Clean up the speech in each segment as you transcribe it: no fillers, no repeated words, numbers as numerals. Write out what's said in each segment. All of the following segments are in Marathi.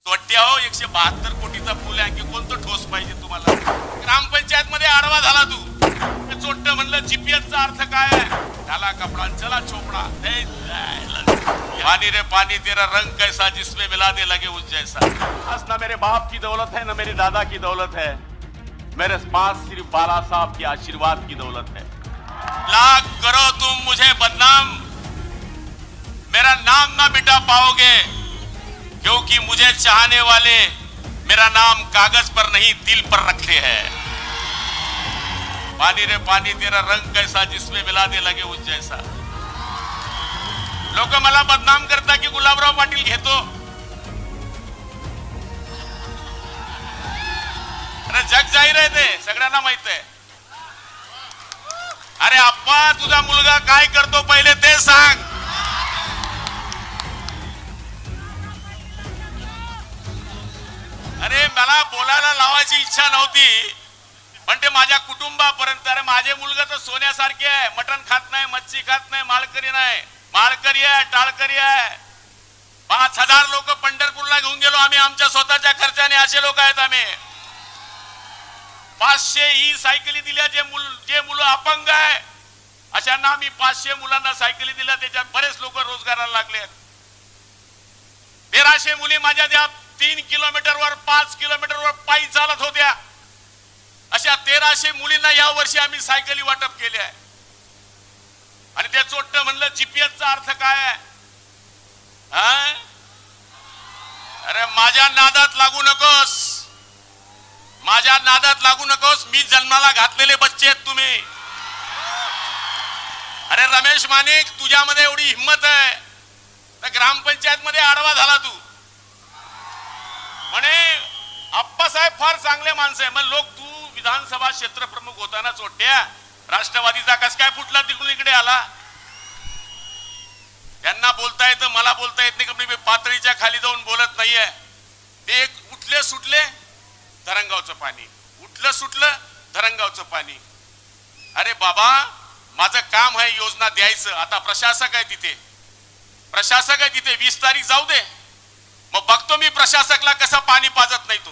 वाटते हो 172 कोटीचा पूल आहे, आणखी कोणतं ठोस पाहिजे तुम्हाला? ग्रामपंचायत मध्ये आडवा झाला तू, चोट्ट म्हणलं जीपीएसचा अर्थ काय आहे? त्याला कपड़ा चला चोपड़ा, पानी रे पानी तेरा रंग कैसा जिसमें मिला दे लगे उस जैसा। बस ना मेरे बाप की दौलत है ना मेरे दादा की दौलत है, मेरे पास सिर्फ बाला साहब के आशीर्वाद की दौलत है। लाख करो तुम मुझे बदनाम, मेरा नाम ना मिटा पाओगे, क्योंकि मुझे चाहने वाले मेरा नाम कागज पर नहीं दिल पर रखते हैं। पानी रे पानी तेरा रंग कैसा जिसमें मिला दे लगे उस जैसा। लोक मला बदनाम करता की गुलाबराव पाटील घेतो, अरे जग जाहीर आहे ते सगळ्यांना माहित आहे। अरे आप्पा तुझा मुलगा काय करतो पहिले ते सांग। अरे मला बोलायला लावायची इच्छा नव्हती, पण ते माझ्या कुटुंबापर्यंत। अरे माझे मुलगा तर सोन्यासारखे आहे, मटण खात नाही, मच्छी खात नाही, माळकरी नाही, माळकरी आहे, टाळकरी आहे। 5000 लोक पंढरपूरला घेऊन गेलो आम्ही आमच्या स्वतःच्या खर्चाने, असे लोक आहेत आम्ही। 500 ही सायकली दिल्या, जे मुलं अपंग आहे अशांना आम्ही 500 मुलांना सायकली दिल्या, त्याच्यात बरेच लोक रोजगाराला लागले। 1300 मुली माझ्या त्या 3 किलोमीटरवर 5 किलोमीटरवर पायी चालत होत्या, अशा 1300 मुलींना या वर्षी आम्ही सायकली वाटप केले आहे। आणि ते चोट्ट म्हणलं जीपीएसचा अर्थ काय आहे? अरे माझ्या नादात लागू नकोस, माझ्या नादात लागू नकोस। मी जन्माला घातलेले बच्चे आहेत तुम्ही। अरे रमेश मानिक, तुझ्यामध्ये एवढी हिम्मत आहे तर ग्रामपंचायत मध्ये आडवा झाला तू, म्हणे आप्पासाहेब फार चांगले माणसं आहे। मग लोक तू विधानसभा क्षेत्र प्रमुख होताना चोट्या राष्ट्रवादीचा कस काय फुटला तिकडून इकडे आला? त्यांना बोलता येतं, मला बोलता येत नाही, कारण मी पातळीच्या खाली जाऊन बोलत नाहीये। ते एक उठले सुटले धरणगावचं पाणी, उठलं सुटलं धरणगावचं पाणी। अरे बाबा माझं काम आहे योजना द्यायचं, आता प्रशासक आहे तिथे, प्रशासक आहे तिथे, 20 तारीख जाऊ दे, मग बघतो मी प्रशासकला कसं पाणी पाजत नाही तो।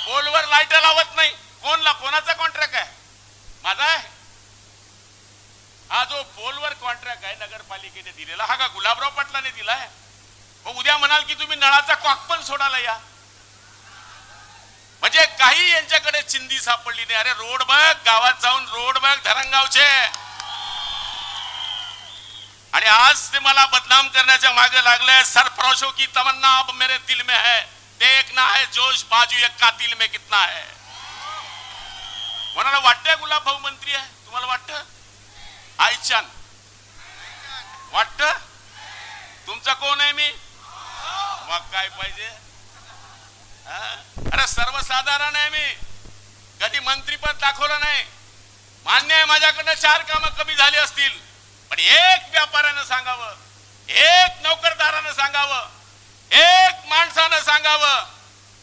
पोलवर लाईट लावत नाही, कोणाचा कॉन्ट्रॅक्ट आहे? माझा आहे हा, जो पोलवर कॉन्ट्रॅक्ट आहे नगरपालिकेने दिलेला, हा का गुलाबराव पाटलाने दिलाय? मग उद्या म्हणाल की तुम्ही नळाचा कॉक पण सोडायला या, म्हणजे काही यांच्याकडे चिंधी सापडली नाही। अरे रोड बघ, गावात जाऊन रोड बघ धरणगावचे, आणि आज ते मला बदनाम करण्याच्या मागे लागले। सरफरोशों की तमन्ना अब मेरे दिल में है, देखना है जोश बाजू एक कातिल में कितना है। कोणाला वाटतंय गुलाब भाऊ मंत्री आहे? तुम्हाला वाटतं? आईचान वाटतं? तुमचा कोण आहे मी? मग काय पाहिजे? अरे सर्वसाधारण आहे मी, कधी मंत्रीपद दाखवलं नाही। मान्य आहे माझ्याकडनं 4 कामं कमी झाली असतील, पण एक व्यापाऱ्यानं सांगावं, एक नोकरदारानं सांगावं, एक माणसानं सांगावं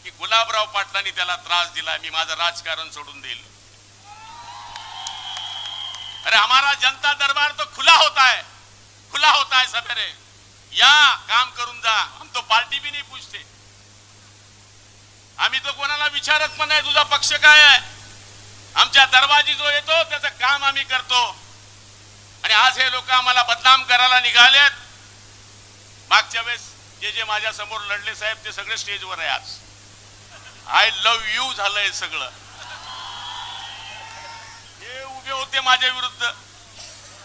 की गुलाबराव पाटलांनी त्याला त्रास दिला, मी माझं राजकारण सोडून देईल। अरे हमारा जनता दरबार तो खुला होता है, खुला होता है सवेरे, या काम करून जा, हम तो पार्टी भी नहीं पूछते, आम्ही तो कोणाला विचारत पण नाही तुझा पक्ष काय आहे। आमच्या दरवाजी जो येतो त्याचं काम आम्ही करतो, आणि आज हे लोक आम्हाला बदनाम करायला निघालेत। मागच्या वेळेस जे माझ्या समोर लढले साहेब ते सगळे स्टेजवर आहे आज, आय लव्ह यू झालंय सगळं। हे उभे होते माझ्या विरुद्ध,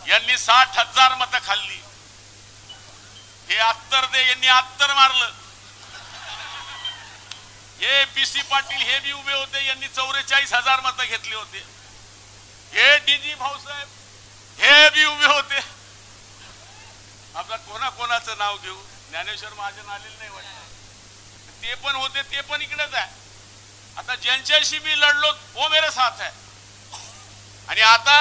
यांनी 60,000 मतं खाल्ली, हे अत्तर दे, यांनी अत्तर मारलं। हे पीसी पाटील हे भी उभे होते, यांनी 44,000 मतं घेतली होते। हे डीजी भाऊसाहेब हे भी उभे होते। आता कोणाचं नाव घेऊ? ज्ञानेश्वर महाजन आलेले नाही वाटत, ते पण होते, ते पण इकडेच आहे। आता ज्यांच्याशी मी लढलो वो मेरे साथ है, आणि आता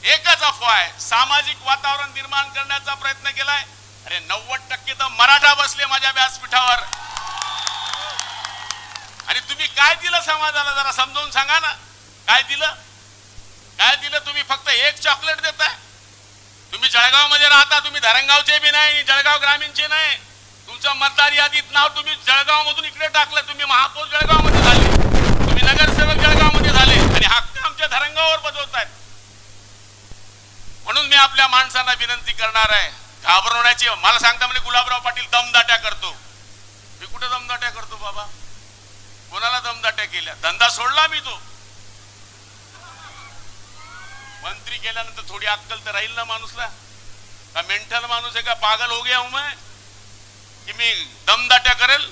एकच अफवा आहे, सामाजिक वातावरण निर्माण करण्याचा प्रयत्न केलाय। अरे 90% तर मराठा बसले माझ्या व्यासपीठावर, आणि तुम्ही काय दिलं समाजाला जरा समजावून सांगा ना, काय दिलं? काय दिलं तुम्ही? फक्त एक चॉकलेट देताय। तुम्ही जळगाव मध्ये राहता, तुम्ही धरणगावचे बी नाही, जळगाव ग्रामीणचे नाही, तुमच्या मतदार यादीत नाव तुम्ही जळगाव मधून इकडे टाकलं, तुम्ही महापौर जळगाव मध्ये झाले, तुम्ही नगरसेवक जळगाव मध्ये झाले आणि हक्क आमच्या धरंगावर बजवतायत. म्हणून मी आपल्या माणसांना विनंती करणार आहे, घाबरवण्याची. मला सांगता म्हणजे गुलाबराव पाटील दमदाट्या करतो. मी कुठे दमदाट्या करतो बाबा? कोणाला दमदाट्या केल्या? धंदा सोडला मी तो. मंत्री केल्यानंतर थोडी अक्कल तर राहील ना माणूसला. का मेंटल माणूस आहे का? पागल हो गया हूं मैं कि मी दमदाट्या करेल?